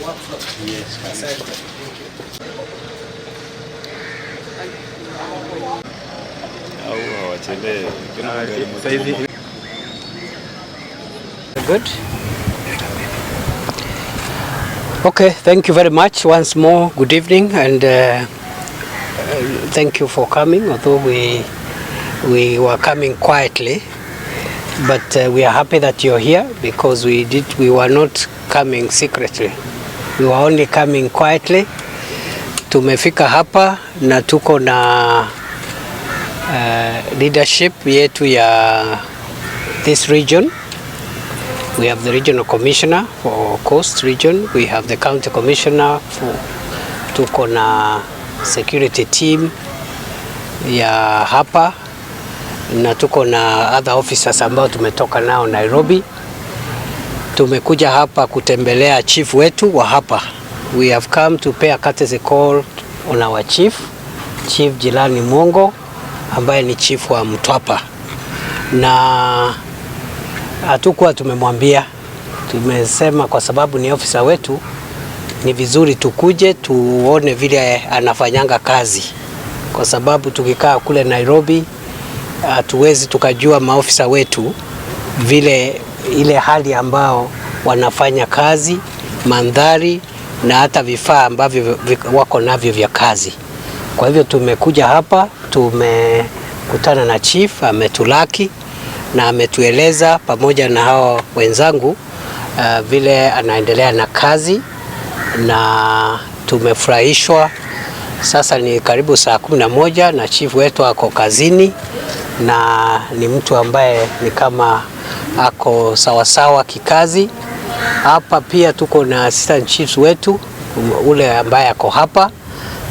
workflow. Yes. Asante. Good. Okay, thank you very much once more. Good evening, and thank you for coming. Although we were coming quietly, but we are happy that you're here because we were not coming secretly. We were only coming quietly. Tumefika hapa na tuko na leadership yetu ya this region. We have the regional commissioner for Coast region. We have the county commissioner for, tuko na security team ya hapa, na tuko na other officers ambao tumetoka nao Nairobi. Tumekuja hapa kutembelea chief wetu wa hapa. We have come to pay a courtesy call on our chief Jilani Mongo, ambaye ni chief wa Mtwapa, na hatukuwa tumemwambia. Tumesema kwa sababu ni ofisa wetu, ni vizuri tukuje tuone vile anafanyanga kazi, kwa sababu tukikaa kule Nairobi hatuwezi tukajua maofisa wetu vile ile hali ambao wanafanya kazi, mandhari na hata vifaa ambavyo wako navyo vya kazi. Kwa hivyo tumekuja hapa, tumekutana na chief, ametulaki na ametueleza pamoja na hao wenzangu vile anaendelea na kazi, na tumefurahishwa. Sasa ni karibu saa 11 na chief wetu ako kazini, na ni mtu ambaye ni kama ako sawasawa kikazi. Hapa pia tuko na assistant chiefs wetu ule ambaye ako hapa.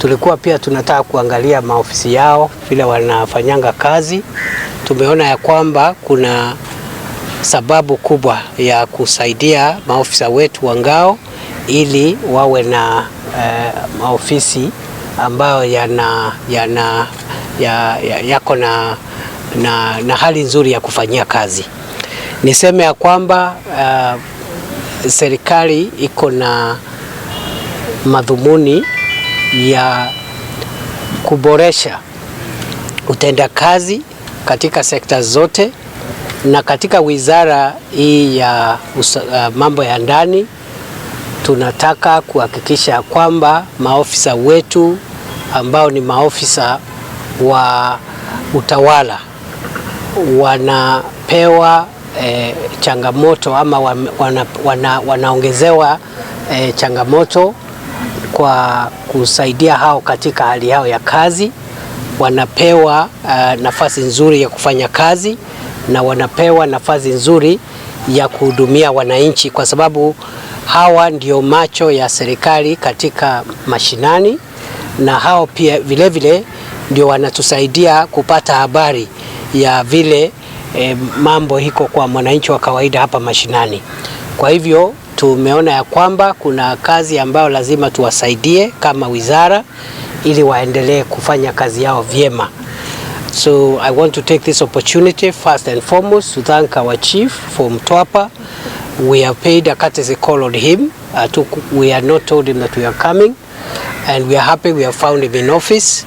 Tulikuwa pia tunataka kuangalia maofisi yao vile wanafanyanga kazi. Tumeona ya kwamba kuna sababu kubwa ya kusaidia maofisa wetu wa ngao ili wawe na maofisi ambayo yako na hali nzuri ya kufanyia kazi. Niseme ya kwamba serikali iko na madhumuni ya kuboresha utendakazi katika sekta zote, na katika wizara hii ya mambo ya ndani tunataka kuhakikisha kwamba maofisa wetu ambao ni maofisa wa utawala wanapewa changamoto ama wanaongezewa changamoto kwa kusaidia hao katika hali yao ya kazi. Wanapewa nafasi nzuri ya kufanya kazi, na wanapewa nafasi nzuri ya kuhudumia wananchi, kwa sababu hawa ndio macho ya serikali katika mashinani, na hao pia vile ndio wanatusaidia kupata habari ya vile mambo hiko kwa mwananchi wa kawaida hapa mashinani. Kwa hivyo tumeona ya kwamba kuna kazi ambayo lazima tuwasaidie kama wizara ili waendelee kufanya kazi yao vyema. So I want to take this opportunity first and foremost to thank our chief for Mtwapa. We have paid a courtesy call on him. We had not told him that we are coming, and we are happy we have found him in office.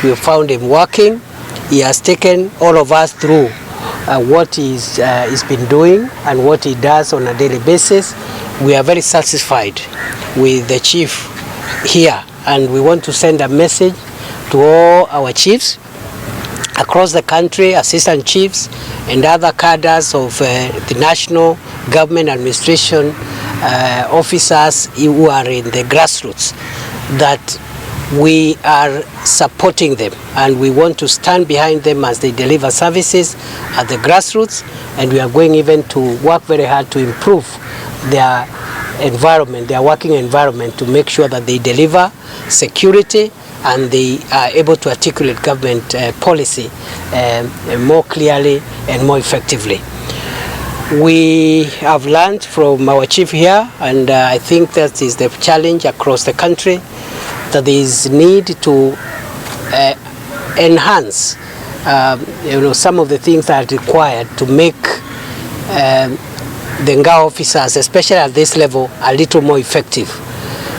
We have found him working. He has taken all of us through what he's been doing and what he does on a daily basis. We are very satisfied with the chief here, and we want to send a message to all our chiefs across the country, assistant chiefs and other cadres of the national government administration officers who are in the grassroots, that we are supporting them and we want to stand behind them as they deliver services at the grassroots, and we are going even to work very hard to improve their environment, their working environment, to make sure that they deliver security and they are able to articulate government policy more clearly and more effectively. We have learned from our chief here, and I think that is the challenge across the country, that there is need to enhance some of the things that are required to make the Ngao officers, especially at this level, a little more effective.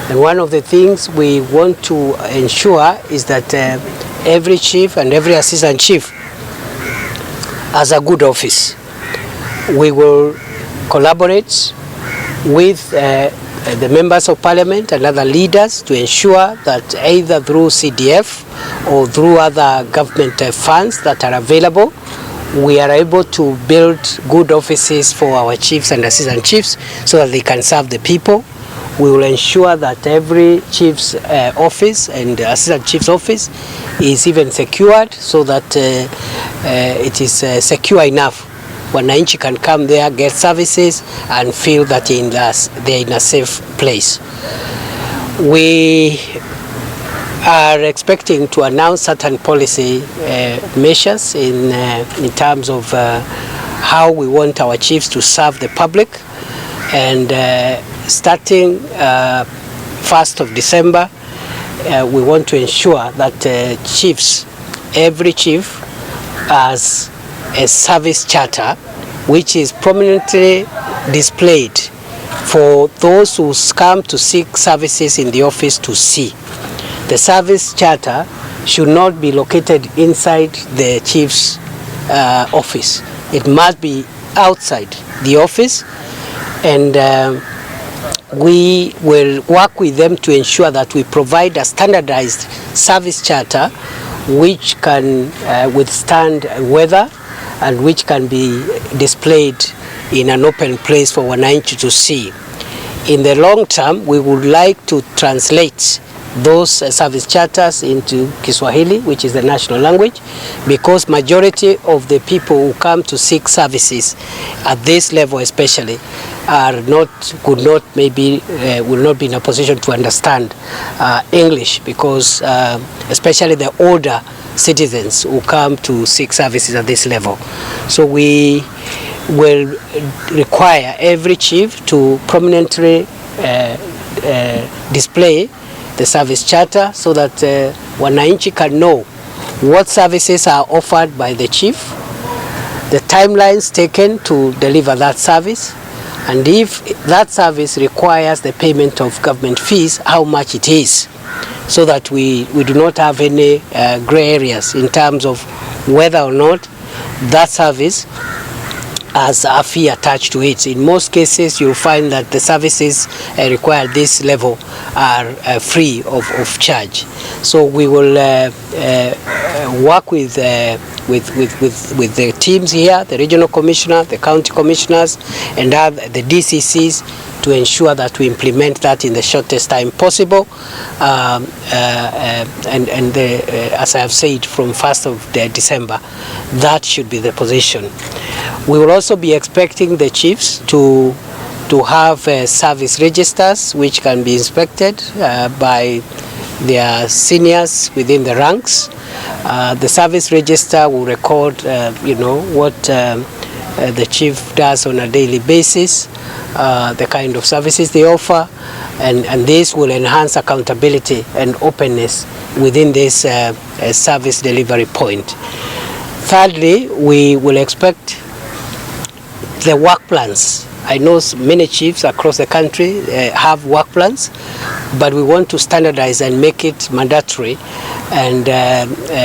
And one of the things we want to ensure is that every chief and every assistant chief has a good office. We will collaborate with the members of parliament and other leaders to ensure that either through CDF or through other government funds that are available, we are able to build good offices for our chiefs and assistant chiefs so that they can serve the people. We will ensure that every chief's office and assistant chief's office is even secured so that it is secure enough. Wananchi can come there, get services, and feel that they're in a safe place. We are expecting to announce certain policy measures in terms of how we want our chiefs to serve the public. And starting 1st of December, we want to ensure that chiefs, every chief has a service charter which is prominently displayed for those who come to seek services in the office to see. The service charter should not be located inside the chief's office. It must be outside the office, and we will work with them to ensure that we provide a standardized service charter which can withstand weather and which can be displayed in an open place for wananchi to see. In the long term, we would like to translate those service charters into Kiswahili, which is the national language, because majority of the people who come to seek services at this level especially will not be in a position to understand English, because especially the older citizens who come to seek services at this level. So we will require every chief to prominently display the service charter so that wananchi can know what services are offered by the chief, the timelines taken to deliver that service, and if that service requires the payment of government fees, how much it is, so that we do not have any gray areas in terms of whether or not that service has a fee attached to it. In most cases, you'll find that the services required at this level are free of charge. So we will work with the teams here, the regional commissioner, the county commissioners, and the DCCs to ensure that we implement that in the shortest time possible. As I have said, from 1st of December, that should be the position. We will also be expecting the chiefs to have service registers which can be inspected by their seniors within the ranks. The service register will record what the chief does on a daily basis, the kind of services they offer, and this will enhance accountability and openness within this service delivery point. Thirdly, we will expect the work plans. I know many chiefs across the country have work plans, but we want to standardize and make it mandatory and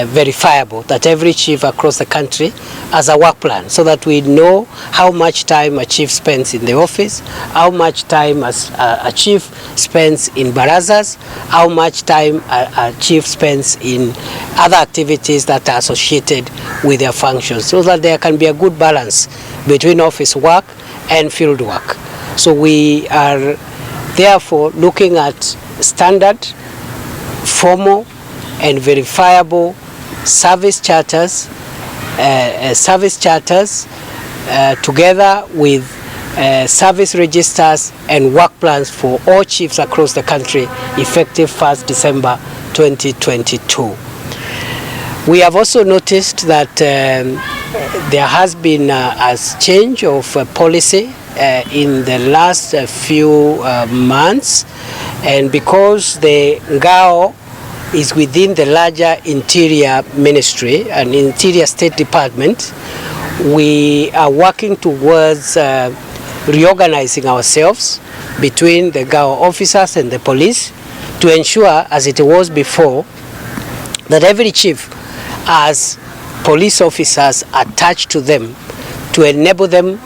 verifiable that every chief across the country has a work plan, so that we know how much time a chief spends in the office, how much time a chief spends in barazas, how much time a chief spends in other activities that are associated with their functions, so that there can be a good balance between office work and field work. So we are therefore looking at standard, formal and verifiable service charters, together with service registers and work plans for all chiefs across the country, effective 1st December 2022. We have also noticed that there has been a change of policy in the last few months, and because the Ngao is within the larger Interior Ministry and Interior State Department, we are working towards reorganizing ourselves between the Gao officers and the police to ensure, as it was before, that every chief has police officers attached to them to enable them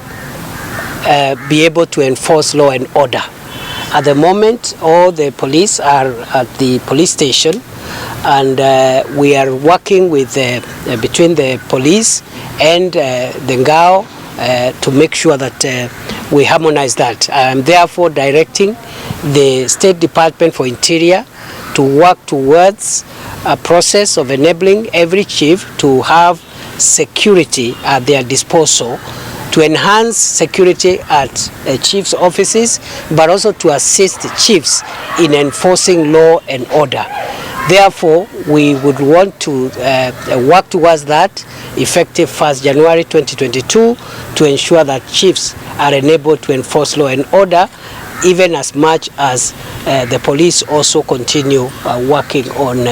be able to enforce law and order. At the moment, all the police are at the police station, and we are working with between the police and the Ngao to make sure that we harmonize that. I am therefore directing the State Department for Interior to work towards a process of enabling every chief to have security at their disposal, to enhance security at chiefs' offices, but also to assist the chiefs in enforcing law and order. Therefore, we would want to work towards that effective 1st January 2022 to ensure that chiefs are enabled to enforce law and order, even as much as the police also continue working on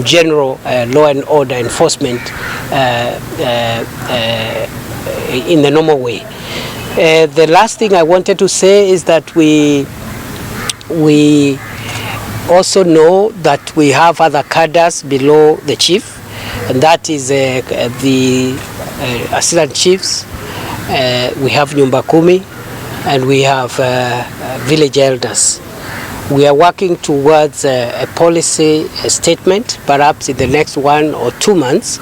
general law and order enforcement in the normal way. The last thing I wanted to say is that we also know that we have other cadres below the chief, and that is the assistant chiefs. We have nyumba kumi, and we have village elders. We are working towards a policy statement, perhaps in the next 1 or 2 months,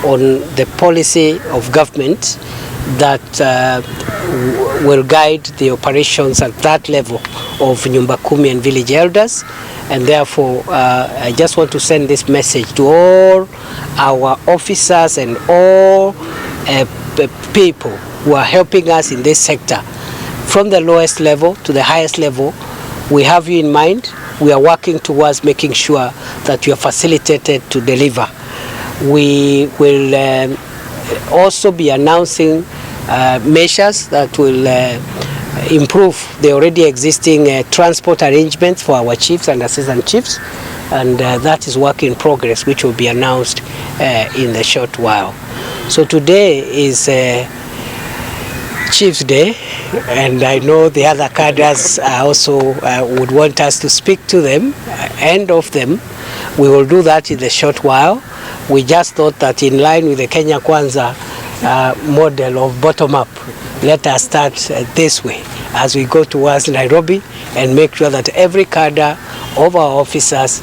on the policy of government that will guide the operations at that level of nyumba kumi and village elders. And therefore, I just want to send this message to all our officers and all people who are helping us in this sector, from the lowest level to the highest level. We have you in mind. We are working towards making sure that you are facilitated to deliver. We will also be announcing measures that will improve the already existing transport arrangements for our chiefs and assistant chiefs, and that is work in progress, which will be announced in a short while. So today is Chiefs Day, and I know the other cadres also would want us to speak to them and of them. We will do that in a short while. We just thought that in line with the Kenya Kwanza model of bottom-up, let us start this way as we go towards Nairobi and make sure that every cadre of our officers